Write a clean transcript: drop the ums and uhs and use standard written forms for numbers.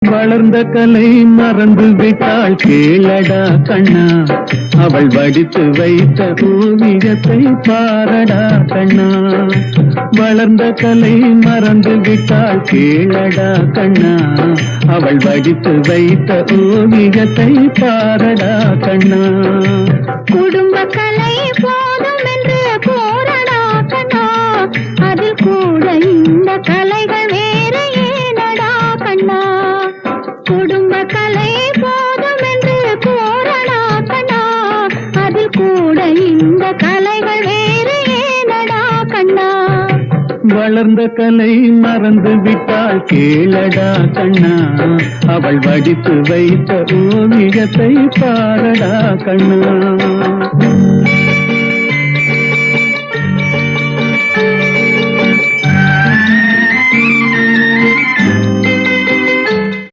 வளர்ந்த கலை மறந்து விட்டாள் கேளடா கண்ணா, அவள் வடித்து வைத்த ஓவியத்தை பாரடா கண்ணா. வளர்ந்த கலை மறந்து விட்டாள் கேளடா கண்ணா, அவள் வடித்து வைத்த ஓவியத்தை பாரடா கண்ணா. குடும்ப கலை போதும் என்று போரடா கண்ணா, அதில் கூட இந்த கலைகள் வேறு ஏனடா கண்ணா. குடும்ப கலை போதும் என்று போரடா கண்ணா, அதில் கூட இந்த கலைகள் வேறு ஏனடா கண்ணா. வளர்ந்த கலை மறந்து விட்டாள் கேளடா கண்ணா, அவள் வடித்து வைத்த ஓவியத்தை பாரடா கண்ணா.